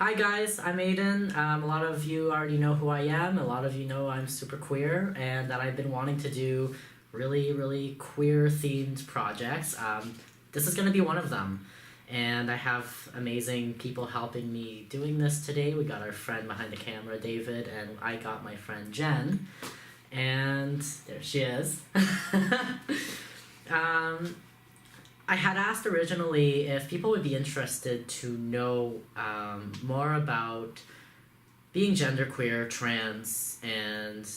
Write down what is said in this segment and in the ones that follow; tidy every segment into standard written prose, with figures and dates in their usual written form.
Hi guys, I'm Aiden. A lot of you already know who I am. A lot of you know I'm super queer and that I've been wanting to do really queer themed projects. This is going to be one of them. And I have amazing people helping me doing this today. We got our friend behind the camera, David, and I got my friend Jen. And there she is. I had asked originally if people would be interested to know more about being genderqueer, trans, and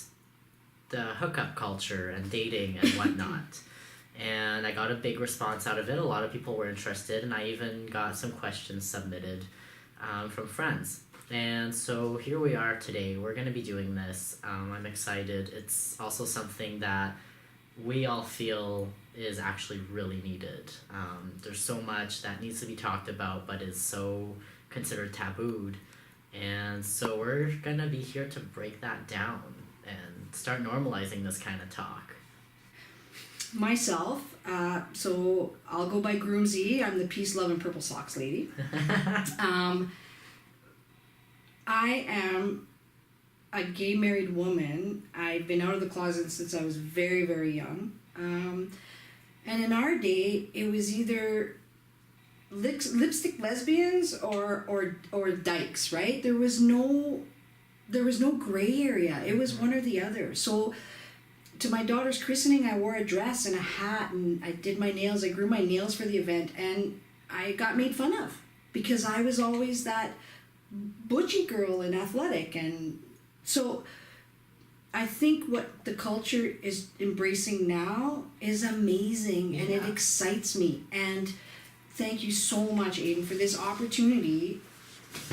the hookup culture and dating and whatnot. And I got a big response out of it. A lot of people were interested, and I even got some questions submitted from friends. And so here we are today. We're going to be doing this. I'm excited. It's also something that we all feel is actually really needed. There's so much that needs to be talked about but is so considered tabooed. And so we're going to be here to break that down and start normalizing this kind of talk. Myself, so I'll go by Groomsy. I'm the peace, love, and purple socks lady. I am a gay married woman. I've been out of the closet since I was very young. And in our day, it was either lipstick lesbians or dykes, right? There was no gray area. It was one or the other. So to my daughter's christening, I wore a dress and a hat, and I did my nails. I grew my nails for the event, and I got made fun of because I was always that butchy girl and athletic. And so I think what the culture is embracing now is amazing, and it excites me. And thank you so much, Aiden, for this opportunity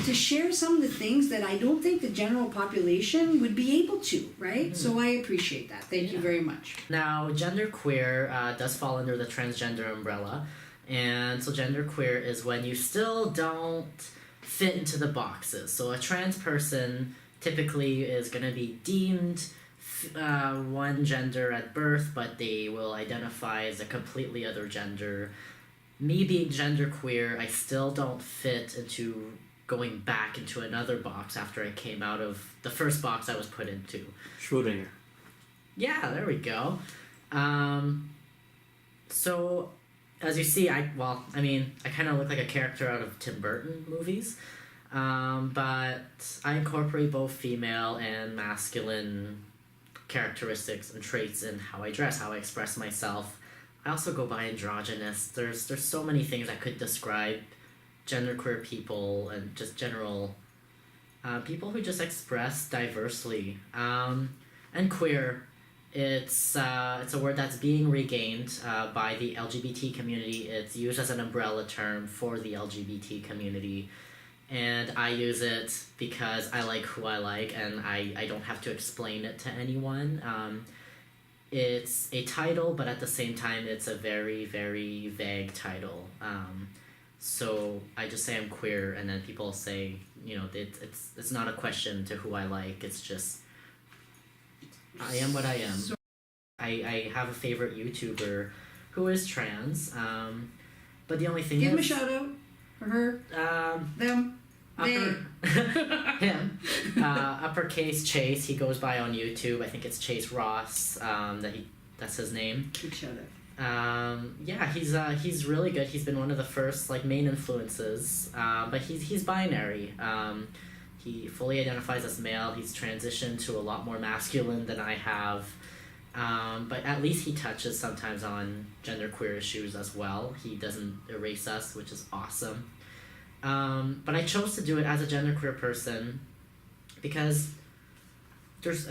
to share some of the things that I don't think the general population would be able to, right? Mm-hmm. So I appreciate that. Thank you very much. Now, genderqueer does fall under the transgender umbrella. And so genderqueer is when you still don't fit into the boxes. So a trans person typically is going to be deemed one gender at birth, but they will identify as a completely other gender. Me being genderqueer, I still don't fit into going back into another box after I came out of the first box I was put into. Schrodinger. Yeah, there we go. So, as you see, I kind of look like a character out of Tim Burton movies. But I incorporate both female and masculine characteristics and traits in how I dress, how I express myself. I also go by androgynous. There's so many things that could describe genderqueer people and just general people who just express diversely. And queer, it's a word that's being regained by the LGBT community. It's used as an umbrella term for the LGBT community. And I use it because I like who I like, and I don't have to explain it to anyone. It's a title, but at the same time, it's a very vague title. So I just say I'm queer, and then people say, it's not a question to who I like. It's just I am what I am. I have a favorite YouTuber who is trans, but the only thing Give him a shout out for her, them. Him. Uppercase Chase, he goes by on YouTube. I think it's Chase Ross. That's his name. Big shout out. He's really good. He's been one of the first main influences. But he's binary. He fully identifies as male. He's transitioned to a lot more masculine than I have. But at least he touches sometimes on genderqueer issues as well. He doesn't erase us, which is awesome. But I chose to do it as a genderqueer person because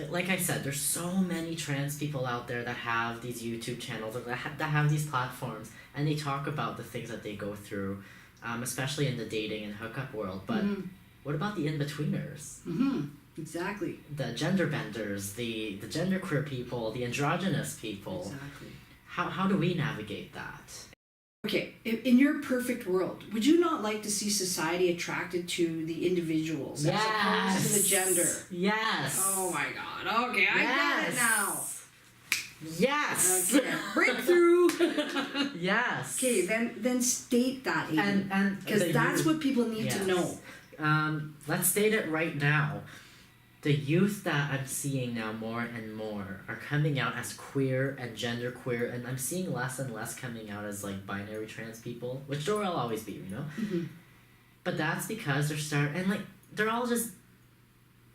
like I said, there's so many trans people out there that have these YouTube channels or that have these platforms, and they talk about the things that they go through, especially in the dating and hookup world. But what about the in-betweeners? Mm-hmm. Exactly. The gender benders, the genderqueer people, the androgynous people. Exactly. How do we navigate that? Okay, in your perfect world, would you not like to see society attracted to the individuals as opposed to the gender? Yes. Oh my God. Okay, I get it now. Yes. Okay. Breakthrough. Yes. Okay, then state that, Aiden. And because that's what people need to know. let's state it right now. The youth that I'm seeing now more and more are coming out as queer and genderqueer, and I'm seeing less and less coming out as like binary trans people, which there will always be, you know? Mm-hmm. But that's because they're all just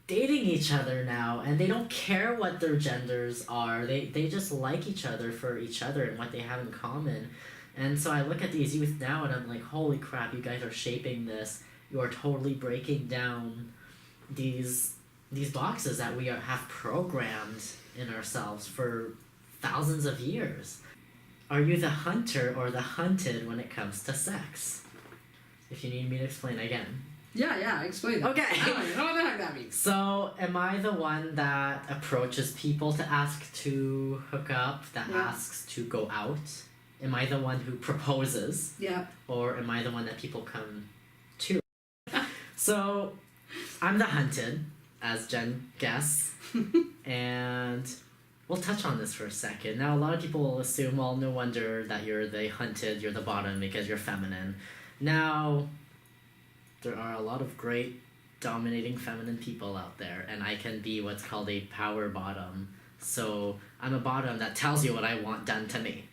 dating each other now, and they don't care what their genders are. They just like each other for each other and what they have in common. And so I look at these youth now and I'm like, holy crap, you guys are shaping this. You are totally breaking down these boxes that we have programmed in ourselves for thousands of years. Are you the hunter or the hunted when it comes to sex? If you need me to explain again. Yeah, explain that. Okay. I don't know what the heck that means. So, am I the one that approaches people to ask to hook up, that asks to go out? Am I the one who proposes? Yeah. Or am I the one that people come to? So, I'm the hunted, as Jen guessed. And we'll touch on this for a second. Now, a lot of people will assume, well, no wonder that you're the hunted, you're the bottom because you're feminine. Now, there are a lot of great dominating feminine people out there, and I can be what's called a power bottom. So I'm a bottom that tells you what I want done to me.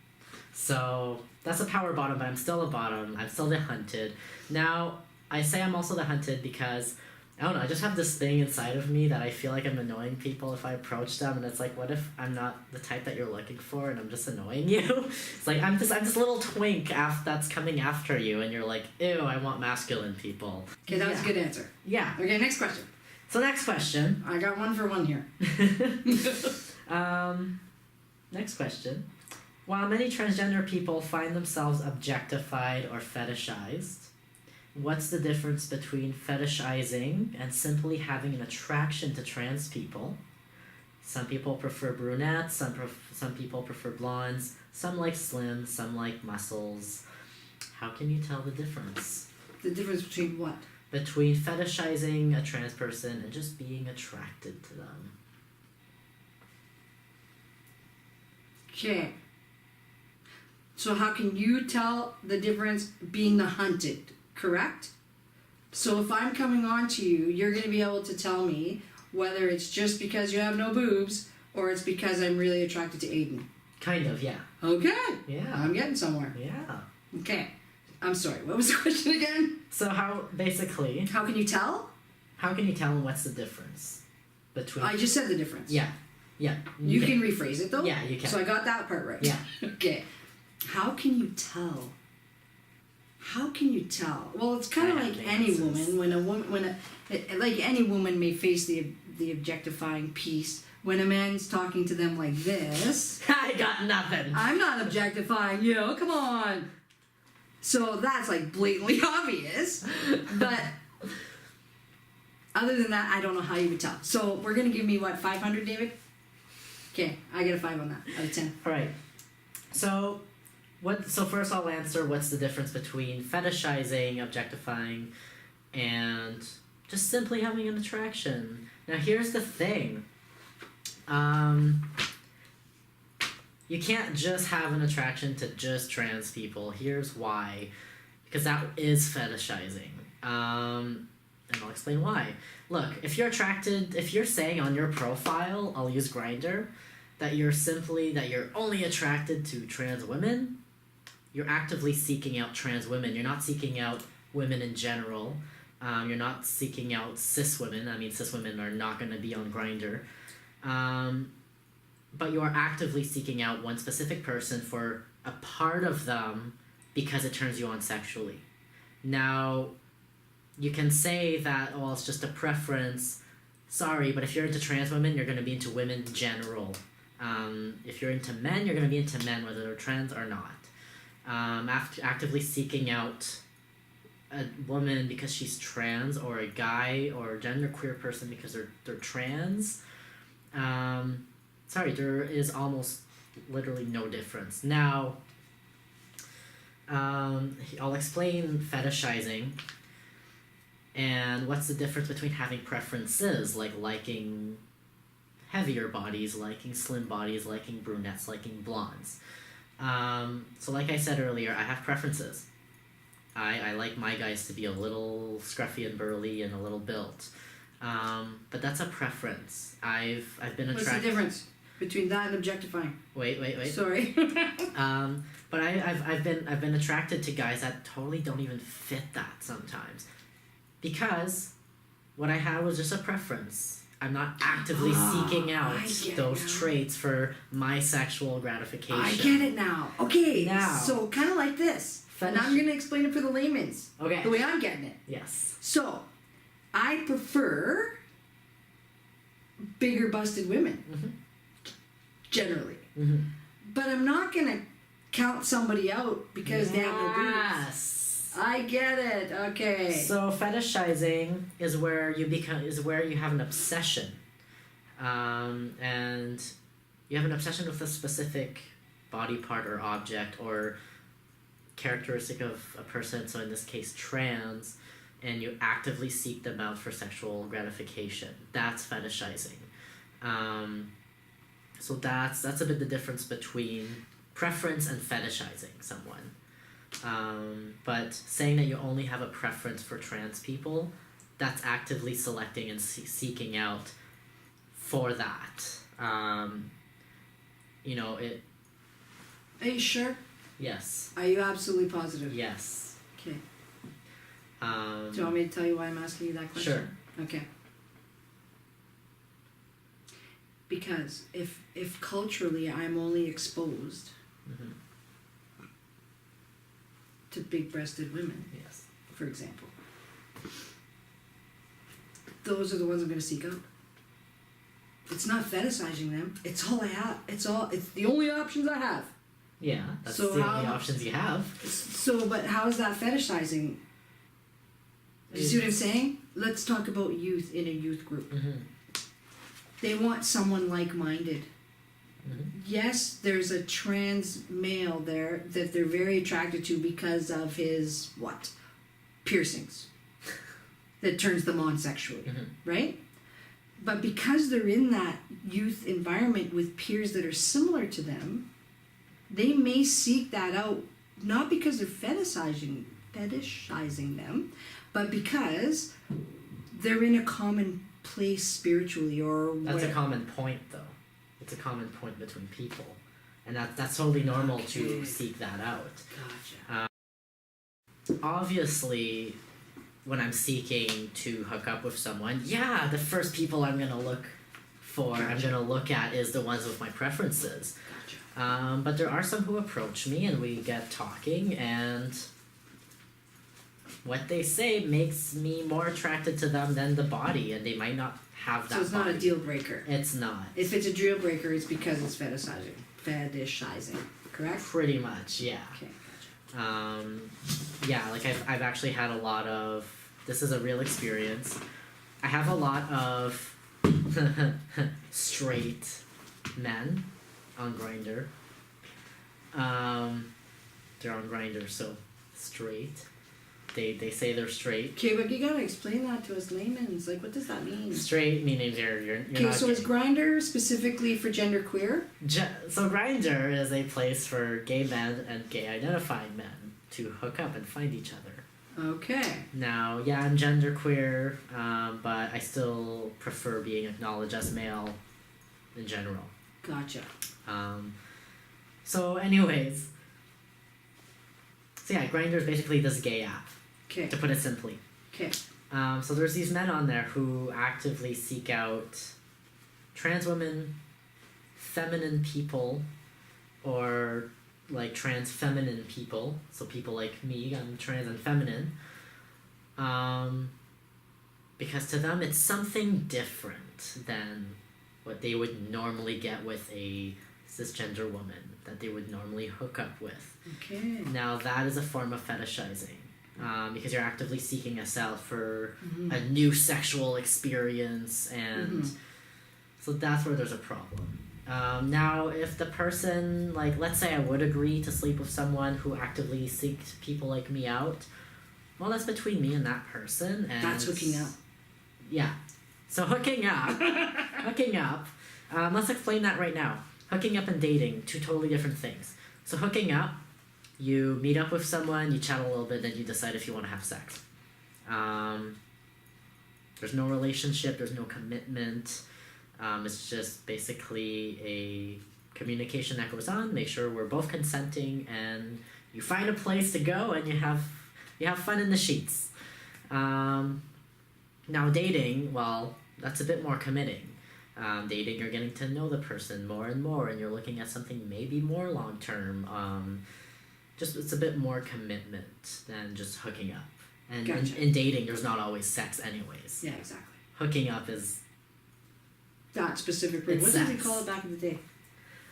So that's a power bottom, but I'm still a bottom. I'm still the hunted. Now, I say I'm also the hunted because, I don't know, I just have this thing inside of me that I feel like I'm annoying people if I approach them, and it's like, what if I'm not the type that you're looking for and I'm just annoying you? It's like, I'm this little twink that's coming after you, and you're like, ew, I want masculine people. Okay, that was a good answer. Yeah. Okay, next question. So next question. I got one for one here. Next question. While many transgender people find themselves objectified or fetishized, what's the difference between fetishizing and simply having an attraction to trans people? Some people prefer brunettes, some people prefer blondes, some like slim, some like muscles. How can you tell the difference? The difference between what? Between fetishizing a trans person and just being attracted to them. Okay. So how can you tell the difference being the hunted, correct? So if I'm coming on to you, you're going to be able to tell me whether it's just because you have no boobs or it's because I'm really attracted to Aiden. Kind of, yeah. Okay. Yeah. I'm getting somewhere. Yeah. Okay. I'm sorry, what was the question again? So how can you tell? How can you tell and what's the difference between... I just said the difference. Yeah. Yeah. You can rephrase it though? Yeah, you can. So I got that part right. Yeah. Okay. How can you tell? How can you tell? Well, it's kind of like any woman. Like any woman may face the objectifying piece. When a man's talking to them like this, I got nothing. I'm not objectifying you. Come on. So that's like blatantly obvious. But other than that, I don't know how you would tell. So we're gonna give me what, 500, David? Okay, I get a 5 on that out of 10. All right. So first I'll answer what's the difference between fetishizing, objectifying, and just simply having an attraction. Now here's the thing. You can't just have an attraction to just trans people. Here's why. Because that is fetishizing. And I'll explain why. Look, if you're saying on your profile, I'll use Grindr, that you're only attracted to trans women, you're actively seeking out trans women. You're not seeking out women in general. You're not seeking out cis women. I mean, cis women are not going to be on Grindr. But you are actively seeking out one specific person for a part of them because it turns you on sexually. Now, you can say that, well, it's just a preference. Sorry, but if you're into trans women, you're going to be into women in general. If you're into men, you're going to be into men, whether they're trans or not. Actively seeking out a woman because she's trans, or a guy or a genderqueer person because they're trans, there is almost literally no difference. Now, I'll explain fetishizing and what's the difference between having preferences, like liking heavier bodies, liking slim bodies, liking brunettes, liking blondes. So like I said earlier, I have preferences. I like my guys to be a little scruffy and burly and a little built. But that's a preference. I've been attracted. What's the difference between that and objectifying? Wait. Sorry. But I've been attracted to guys that totally don't even fit that sometimes, because what I had was just a preference. I'm not actively seeking out those traits for my sexual gratification. I get it now. Okay. Now. So kind of like this. And I'm going to explain it for the layman's. Okay. The way I'm getting it. Yes. So, I prefer bigger busted women. Mm-hmm. Generally. Mm-hmm. But I'm not going to count somebody out because they have no boobs. Yes. I get it. Okay. So fetishizing is where you have an obsession, and you have an obsession with a specific body part or object or characteristic of a person. So in this case, trans, and you actively seek them out for sexual gratification. That's fetishizing. So that's a bit the difference between preference and fetishizing someone. But saying that you only have a preference for trans people, that's actively selecting and seeking out for that. You know, it... Are you sure? Yes. Are you absolutely positive? Yes. Okay. Do you want me to tell you why I'm asking you that question? Sure. Okay. Because if culturally I'm only exposed Mm-hmm. to big-breasted women, Yes. for example, those are the ones I'm going to seek out. It's not fetishizing them. It's all I have. It's the only options I have. Yeah, that's So the only options you have. So, but how is that fetishizing? Do you see what I'm saying? Let's talk about youth in a youth group. Mm-hmm. They want someone like-minded. Mm-hmm. Yes, there's a trans male there that they're very attracted to because of his, what? Piercings. That turns them on sexually, Mm-hmm. right? But because they're in that youth environment with peers that are similar to them, they may seek that out, not because they're fetishizing them, but because they're in a common place spiritually or whatever. That's a common point, though. It's a common point between people, and that's totally normal to seek that out. Gotcha. Obviously, when I'm seeking to hook up with someone, yeah, the first people I'm gonna look for, I'm gonna look at is the ones with my preferences. Gotcha. But there are some who approach me and we get talking, and what they say makes me more attracted to them than the body, and they might not have that. So it's body. not a deal breaker. It's not. If it's a deal breaker, it's because it's fetishizing, correct? Pretty much, yeah. Okay, gotcha. Yeah, like I've actually had a lot of, this is a real experience. I have a lot of straight men on Grindr. They're on Grindr, so straight. They say they're straight. Okay, but you gotta explain that to us laymen's. Like, what does that mean? Straight meaning you're Okay, not so is Grindr specifically for genderqueer? So Grindr is a place for gay men and gay identifying men to hook up and find each other. Okay. Now, yeah, I'm genderqueer, but I still prefer being acknowledged as male in general. Gotcha. So anyways, so yeah, Grindr is basically this gay app, Okay. to put it simply. Okay. So there's these men on there who actively seek out trans women, feminine people, or like trans feminine people. So people like me, I'm trans and feminine. Because to them it's something different than what they would normally get with a cisgender woman that they would normally hook up with. Okay. Now that is a form of fetishizing. Because you're actively seeking us out for Mm-hmm. a new sexual experience, and Mhm. so that's where there's a problem. Now, if the person, like, let's say I would agree to sleep with someone who actively seeks people like me out, well, that's between me and that person, and That's hooking up. Yeah. So hooking up, let's explain that right now. Hooking up and dating, two totally different things. So hooking up, you meet up with someone, you chat a little bit, then you decide if you want to have sex. There's no relationship, there's no commitment. It's just basically a communication that goes on. Make sure we're both consenting, and you find a place to go, and you have fun in the sheets. Now dating, well, that's a bit more committing. Dating, you're getting to know the person more and more, and you're looking at something maybe more long term. Just it's a bit more commitment than just hooking up. And Gotcha. in dating, there's not always sex, anyways. Yeah, exactly. Hooking up is That specific word. It's What did we sex. call it back in the day?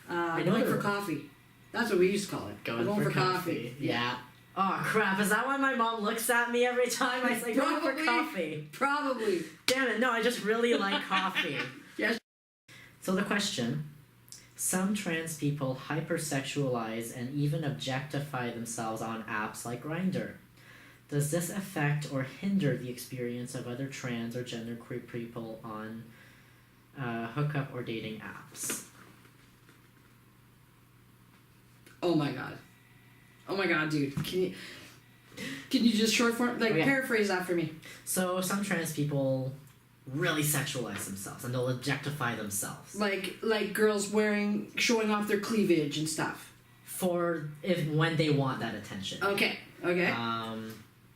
I know Going there- for coffee. That's what we used to call it. going Going for for coffee. Yeah. Oh crap! Is that why my mom looks at me every time I say going for Probably. coffee? Probably. Damn it! No, I just really like coffee. Yes. So the question: some trans people hypersexualize and even objectify themselves on apps like Grindr. Does this affect or hinder the experience of other trans or genderqueer people on hookup or dating apps? Oh my god. Oh my god, dude. Can you just short form Okay. paraphrase that for me? So some trans people really sexualize themselves and they'll objectify themselves Like girls showing off their cleavage and stuff. when they want that attention. Okay. Okay.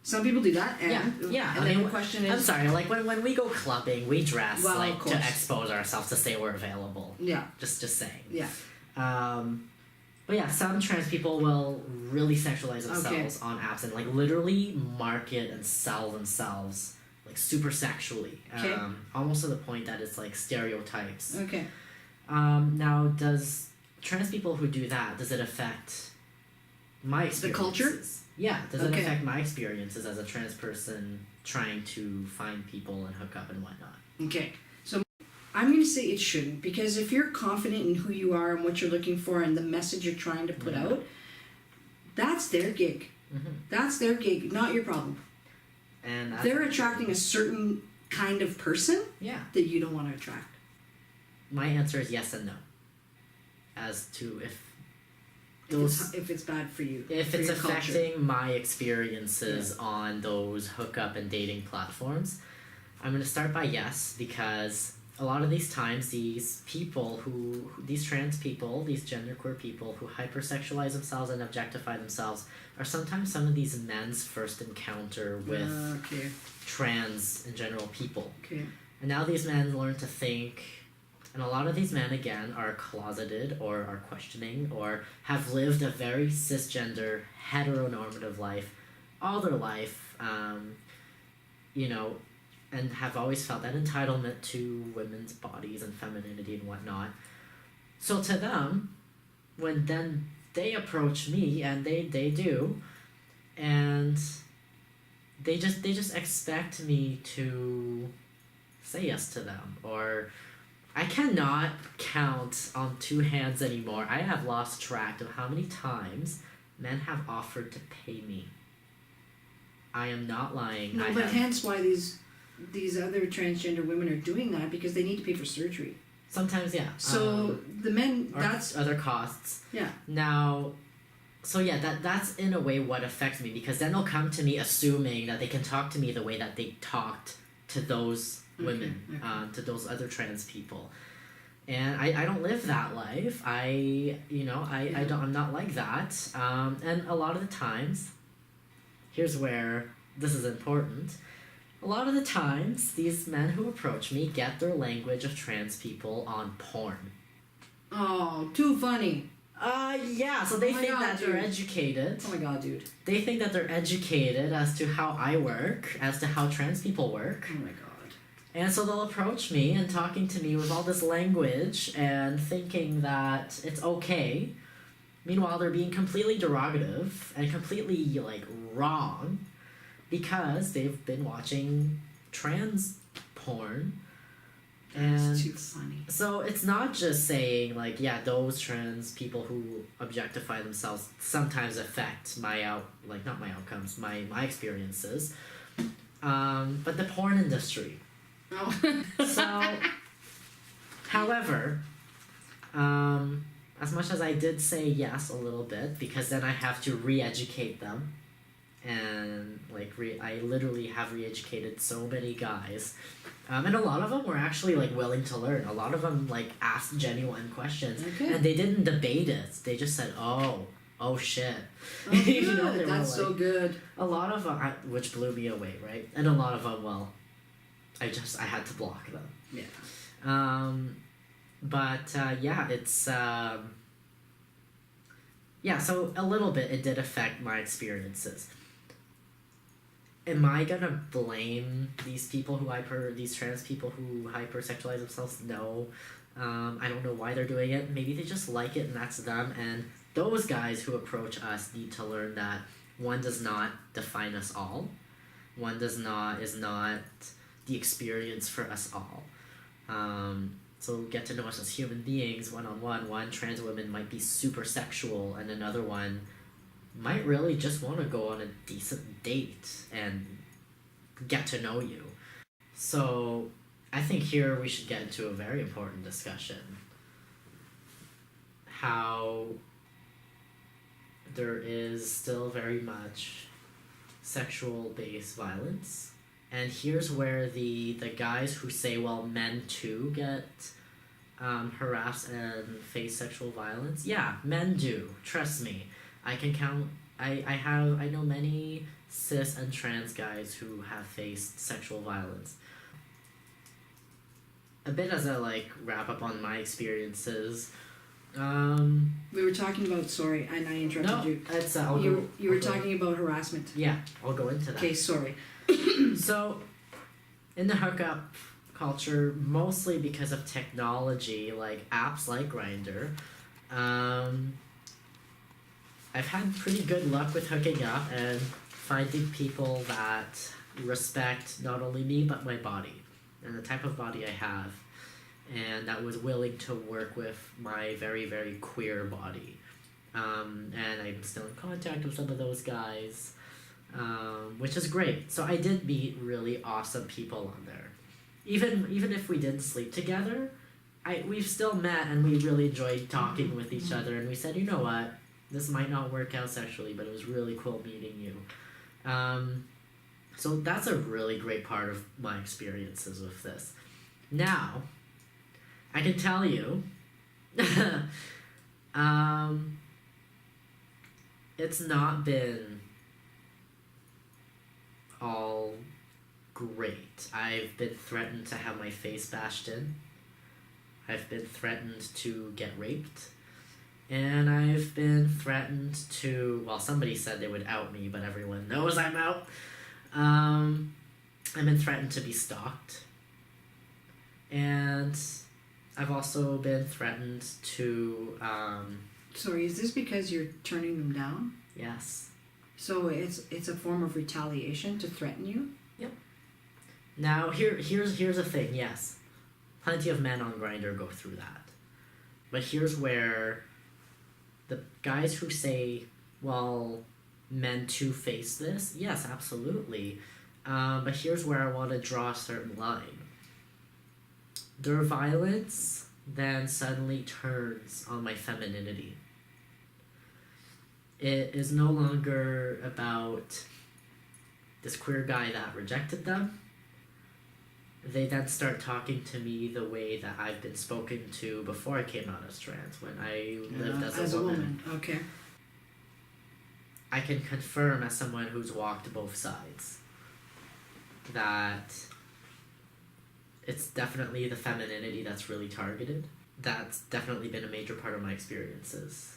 Some people do that. And, yeah. And then the question is. I'm sorry. Like when we go clubbing, we dress Well, like of to course. expose ourselves to say we're available. Yeah. Just saying. Yeah. But yeah, some trans people will really sexualize themselves on apps and like literally market and sell themselves like super sexually, Okay. almost to the point that it's like stereotypes. Okay. Now, does trans people who do that, does it affect my experiences? The culture? Yeah, does it Okay. affect my experiences as a trans person trying to find people and hook up and whatnot? Okay. So I'm going to say it shouldn't, because if you're confident in who you are and what you're looking for and the message you're trying to put Mhm. out, that's their gig. Mm-hmm. That's their gig, not your problem. And They're attracting a certain kind of person yeah. that you don't want to attract. My answer is yes and no. As to if If it's bad for you. if for it's your culture. affecting my experiences on those hookup and dating platforms, I'm going to start by yes, because a lot of these times these people these trans people, these genderqueer people who hypersexualize themselves and objectify themselves are sometimes some of these men's first encounter with Okay. trans in general people. Okay. And now these men learn to think, and a lot of these men, again, are closeted or are questioning or have lived a very cisgender, heteronormative life all their life, and have always felt that entitlement to women's bodies and femininity and whatnot. So to them, when then they approach me, and they do, and they just expect me to say yes to them, or I cannot count on two hands anymore. I have lost track of how many times men have offered to pay me. I am not lying. No, but hence why these other transgender women are doing that, because they need to pay for surgery. Sometimes, yeah. So the men, or that's other costs. yeah. Now, so yeah, that's in a way what affects me, because then they'll come to me assuming that they can talk to me the way that they talked to those women, okay. to those other trans people. And I don't live that life. I'm not like that. And a lot of the times, here's where this is important. A lot of the times, these men who approach me get their language of trans people on porn. Oh, too funny. Yeah, so they Oh my think God, that they're dude. educated. Oh my god, dude. They think that they're educated as to how I work, as to how trans people work. Oh my god. And so they'll approach me and talking to me with all this language and thinking that it's okay. Meanwhile, they're being completely derogative and completely, wrong because they've been watching trans porn. And That's too funny. so it's not just saying, those trans people who objectify themselves sometimes affect not my outcomes, my experiences, but the porn industry. Oh. So, however, as much as I did say yes a little bit, because then I have to re-educate them, and like I literally have re-educated so many guys, and a lot of them were actually like willing to learn. A lot of them like asked genuine questions, and they didn't debate it. They just said, "Oh shit." Oh, good. That's so good. A lot of them, which blew me away, right? And a lot of them, well, I had to block them. Yeah. But yeah, it's yeah. So a little bit, it did affect my experiences. Am I gonna blame these people these trans people who hypersexualize themselves? No. I don't know why they're doing it. Maybe they just like it and that's them. And those guys who approach us need to learn that one does not define us all. One is not the experience for us all. So get to know us as human beings one-on-one. One trans woman might be super sexual, and another one might really just want to go on a decent date and get to know you. So I think here we should get into a very important discussion. How there is still very much sexual-based violence. And here's where the guys who say, well, men too get harassed and face sexual violence. Yeah, men do. Trust me. I can count. I know many cis and trans guys who have faced sexual violence. A bit as a like wrap up on my experiences. We were talking about, sorry, and I interrupted you. No, it's you were talking about harassment. Yeah, I'll go into that. Okay, sorry. So, in the hookup culture, mostly because of technology, like apps like Grindr, I've had pretty good luck with hooking up and finding people that respect not only me but my body and the type of body I have, and that was willing to work with my very, very queer body. And I'm still in contact with some of those guys, which is great. So I did meet really awesome people on there. Even if we didn't sleep together, we've still met and we really enjoyed talking with each other, and we said, you know what, this might not work out sexually, but it was really cool meeting you. So that's a really great part of my experiences with this. Now, I can tell you, it's not been all great. I've been threatened to have my face bashed in. I've been threatened to get raped. And I've been threatened to, well, somebody said they would out me, but everyone knows I'm out. I've been threatened to be stalked. And I've also been threatened to, Sorry, is this because you're turning them down? Yes. So it's a form of retaliation to threaten you? Yep. Now, here's the thing, yes. Plenty of men on Grindr go through that. But here's where the guys who say, well, men too face this, yes, absolutely. But here's where I want to draw a certain line. Their violence then suddenly turns on my femininity. It is no longer about this queer guy that rejected them. They then start talking to me the way that I've been spoken to before I came out as trans, when I lived as a woman. Okay. I can confirm, as someone who's walked both sides, that it's definitely the femininity that's really targeted. That's definitely been a major part of my experiences.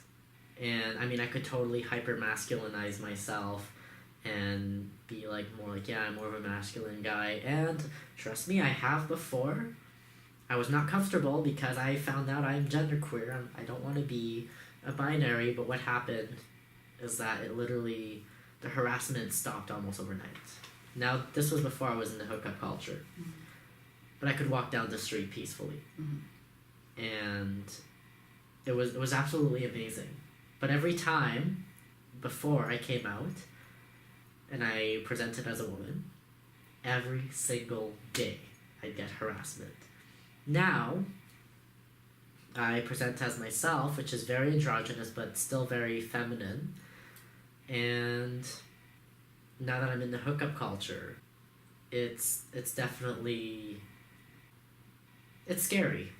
And I mean, I could totally hyper-masculinize myself and be like more like, yeah, I'm more of a masculine guy. And trust me, I have before. I was not comfortable because I found out I'm genderqueer. I don't want to be a binary, but what happened is that it literally, the harassment stopped almost overnight. Now, this was before I was in the hookup culture. Mm-hmm. But I could walk down the street peacefully. Mm-hmm. And it was absolutely amazing. But every time before I came out and I presented as a woman, every single day I'd get harassment. Now, I present as myself, which is very androgynous but still very feminine. And now that I'm in the hookup culture, it's definitely, it's scary,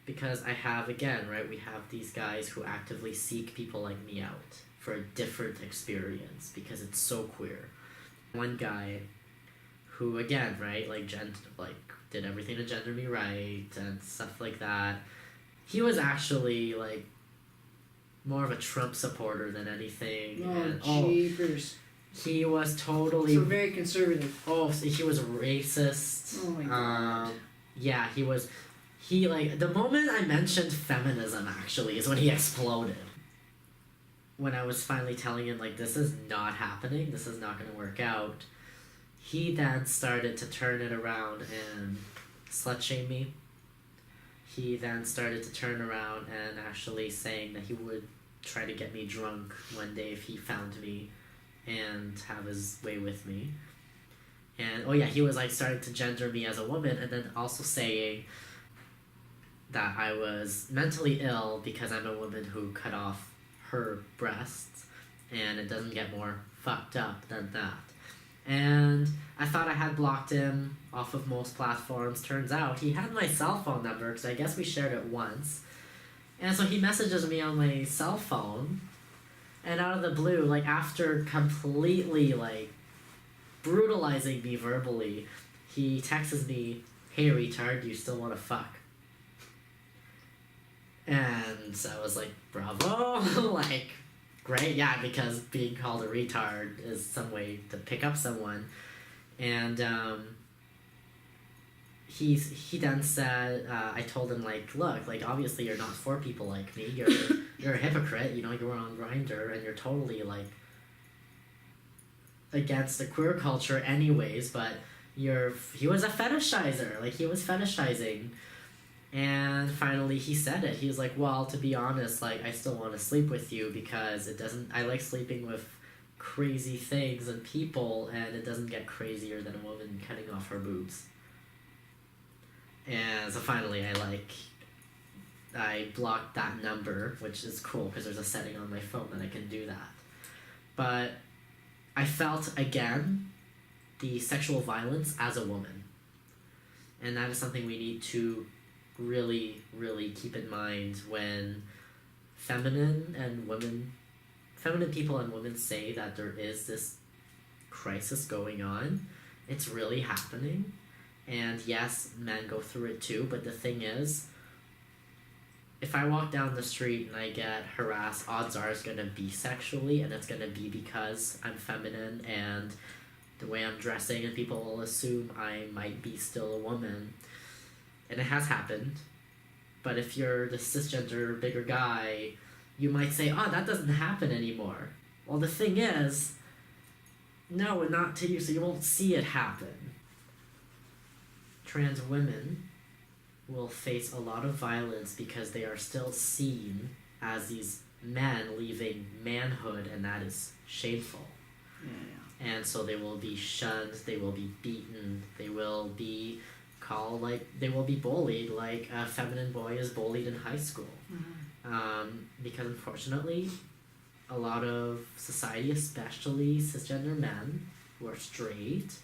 because I have, again, right, we have these guys who actively seek people like me out for a different experience because it's so queer. One guy who, again, right, like did everything to gender me right and stuff like that. He was actually like more of a Trump supporter than anything. Oh, jeepers. He was totally... So very conservative. Oh, so he was racist. Oh my god. Yeah, he was... He, like, the moment I mentioned feminism, actually, is when he exploded. When I was finally telling him, like, this is not happening, this is not going to work out, he then started to turn it around and slut-shame me. He then started to turn around and actually saying that he would try to get me drunk one day if he found me and have his way with me. And, oh yeah, he was, like, starting to gender me as a woman, and then also saying that I was mentally ill because I'm a woman who cut off her breasts, and it doesn't get more fucked up than that. And I thought I had blocked him off of most platforms. Turns out he had my cell phone number, because I guess we shared it once. And so he messages me on my cell phone, and out of the blue, like, after completely, like, brutalizing me verbally, he texts me, "Hey retard, do you still want to fuck?" And so I was like, bravo, like, great, yeah, because being called a retard is some way to pick up someone. And he then said, I told him, like, look, like, obviously you're not for people like me, you're a hypocrite, you know, you were on Grindr, and you're totally, like, against the queer culture anyways, but he was a fetishizer, like, he was fetishizing. And finally he said it. He was like, well, to be honest, like, I still want to sleep with you because I like sleeping with crazy things and people, and it doesn't get crazier than a woman cutting off her boobs. And so finally I blocked that number, which is cool because there's a setting on my phone that I can do that. But I felt, again, the sexual violence as a woman. And that is something we need to really, really keep in mind when feminine people and women say that there is this crisis going on. It's really happening. And yes, men go through it too, but the thing is, if I walk down the street and I get harassed, odds are it's going to be sexually, and it's going to be because I'm feminine and the way I'm dressing, and people will assume I might be still a woman. And it has happened. But if you're the cisgender bigger guy, you might say, oh, that doesn't happen anymore. Well, the thing is, no, and not to you, so you won't see it happen. Trans women will face a lot of violence because they are still seen as these men leaving manhood, and that is shameful. Yeah. And so they will be shunned, they will be beaten, they will be they will be bullied like a feminine boy is bullied in high school. Mm-hmm. Because unfortunately, a lot of society, especially cisgender men who are straight,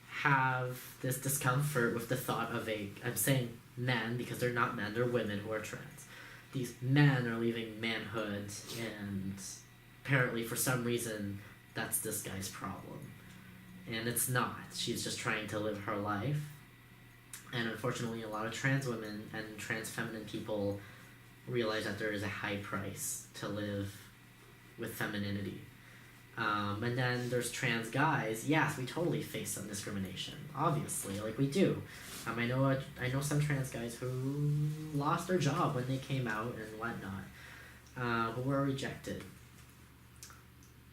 have this discomfort with the thought of I'm saying men because they're not men, they're women who are trans. These men are leaving manhood, and apparently for some reason that's this guy's problem. And it's not. She's just trying to live her life. And unfortunately, a lot of trans women and trans feminine people realize that there is a high price to live with femininity. And then there's trans guys. Yes, we totally face some discrimination. Obviously, like we do. I know some trans guys who lost their job when they came out and whatnot, who were rejected.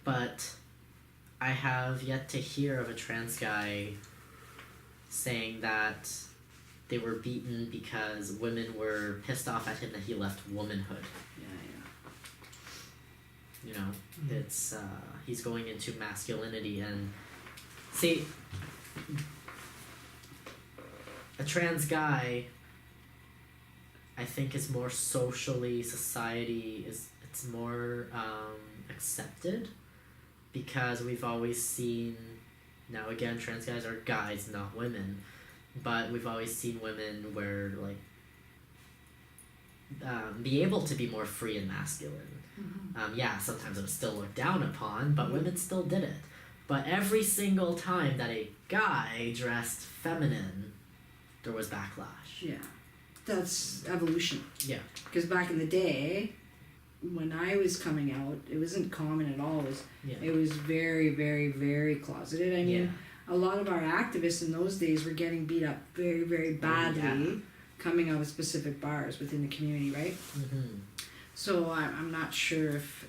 But I have yet to hear of a trans guy saying that they were beaten because women were pissed off at him that he left womanhood. You know, mm-hmm. It's he's going into masculinity, and see, a trans guy, I think is more socially, society it's more accepted, because we've always seen, now again, trans guys are guys, not women, but we've always seen women wear like be able to be more free and masculine. Yeah, sometimes it was still looked down upon, but women still did it. But every single time that a guy dressed feminine, there was backlash. Yeah. That's evolution. Yeah. Because back in the day, when I was coming out, it wasn't common at all. It was very, very, very closeted. I mean, a lot of our activists in those days were getting beat up very, very badly coming out of specific bars within the community, right? So I'm not sure if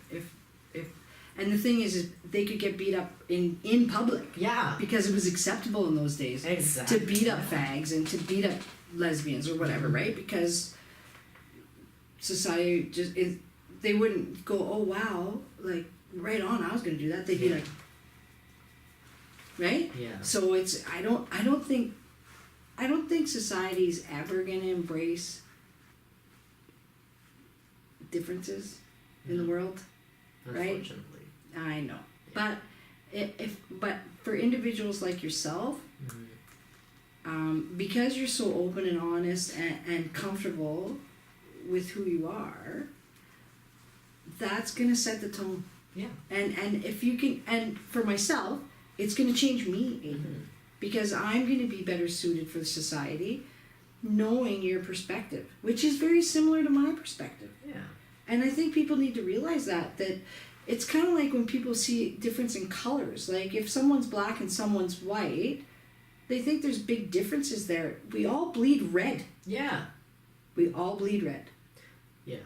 and the thing is they could get beat up in public. Yeah. Because it was acceptable in those days. Exactly. To beat up fags and to beat up lesbians or whatever, right? Because society just they wouldn't go, oh wow, like right on, I was gonna do that. They'd be like, right? Yeah. So it's I don't think society's ever gonna embrace differences in the world. Right? Unfortunately. I know. But but for individuals like yourself, because you're so open and honest and comfortable with who you are, that's gonna set the tone. Yeah. And if you can, and for myself, it's gonna change me, Aiden, because I'm gonna be better suited for society, knowing your perspective, which is very similar to my perspective. Yeah. And I think people need to realize that it's kind of like when people see difference in colors. Like if someone's black and someone's white, they think there's big differences there. We all bleed red. Yeah. We all bleed red. Yeah.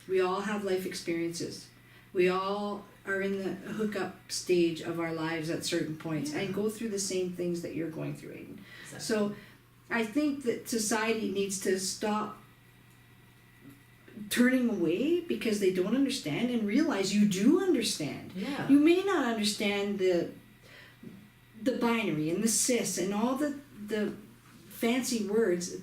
We all have life experiences. We all are in the hookup stage of our lives at certain points and go through the same things that you're going through, Aiden. Exactly. So I think that society needs to stop turning away because they don't understand and realize you do understand. Yeah. You may not understand the binary and the cis and all the fancy words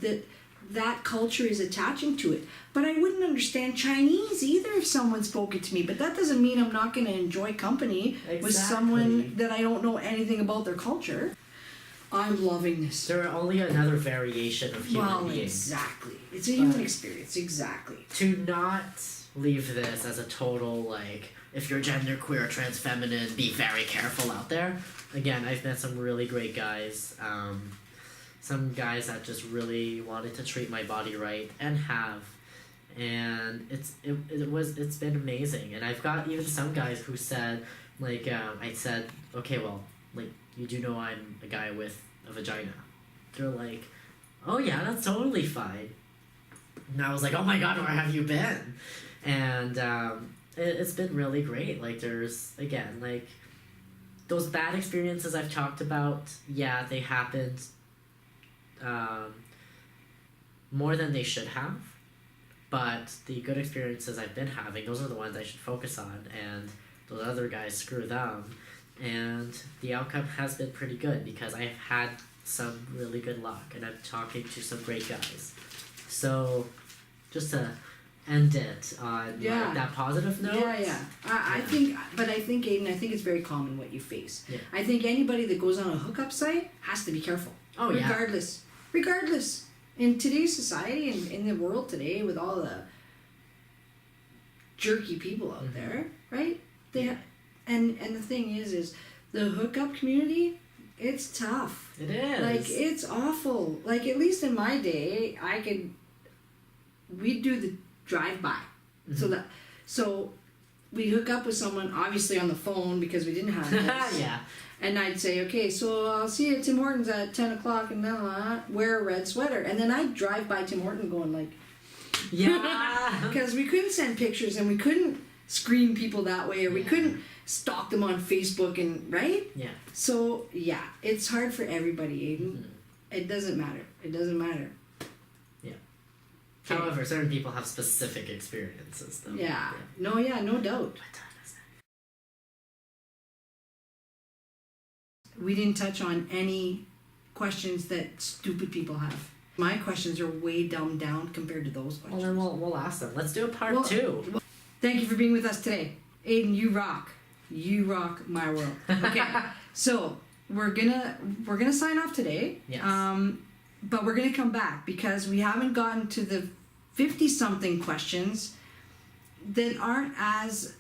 that culture is attaching to it. But I wouldn't understand Chinese either if someone spoke it to me. But that doesn't mean I'm not going to enjoy company with someone that I don't know anything about their culture. I'm loving this. They're only another variation of human beings. Exactly. It's a human experience, exactly. To not leave this as a total, like, if you're genderqueer, trans feminine, be very careful out there. Again, I've met some really great guys. Some guys that just really wanted to treat my body right and have. And it's been amazing. And I've got even some guys who said, like, I said, okay, well, like, you do know I'm a guy with a vagina. They're like, oh yeah, that's totally fine. And I was like, oh my god, where have you been? And it's been really great. Like, there's, again, like, those bad experiences I've talked about, yeah, they happened more than they should have. But the good experiences I've been having, those are the ones I should focus on. And those other guys, screw them. And the outcome has been pretty good because I've had some really good luck and I'm talking to some great guys. So just to end it on like, that positive note. I think Aiden, I think it's very common what you face. Yeah. I think anybody that goes on a hookup site has to be careful. Oh yeah. Regardless. In today's society and in the world today with all the jerky people out there, right? And the thing is the hookup community, it's tough. It is. Like, it's awful. Like, at least in my day, we'd do the drive-by. So we'd hook up with someone, obviously on the phone because we didn't have this. Yeah. And I'd say, okay, so I'll see you at Tim Hortons at 10 o'clock and wear a red sweater. And then I'd drive by Tim Hortons going like... Yeah. Because we couldn't send pictures and we couldn't screen people that way or we couldn't stalk them on Facebook and... Right? Yeah. So, yeah, it's hard for everybody, Aiden. It doesn't matter. Yeah. However, certain people have specific experiences, though. Yeah. No doubt. What time is it? We didn't touch on any questions that stupid people have. My questions are way dumbed down compared to those questions. Well, then we'll ask them. Let's do a part 2. Well, thank you for being with us today. Aiden, you rock. You rock my world. Okay, so we're gonna sign off today. Yes. But we're gonna come back because we haven't gotten to the 50-something questions that aren't as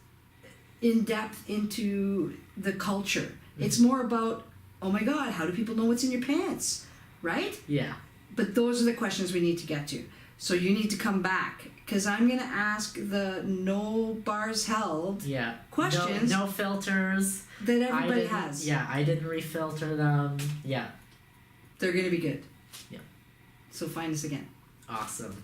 in depth into the culture. It's more about, oh my God, how do people know what's in your pants, right? Yeah. But those are the questions we need to get to. So you need to come back because I'm going to ask the no bars held questions. No filters. That everybody has. Yeah, I didn't refilter them. Yeah. They're going to be good. Yeah. So find us again. Awesome.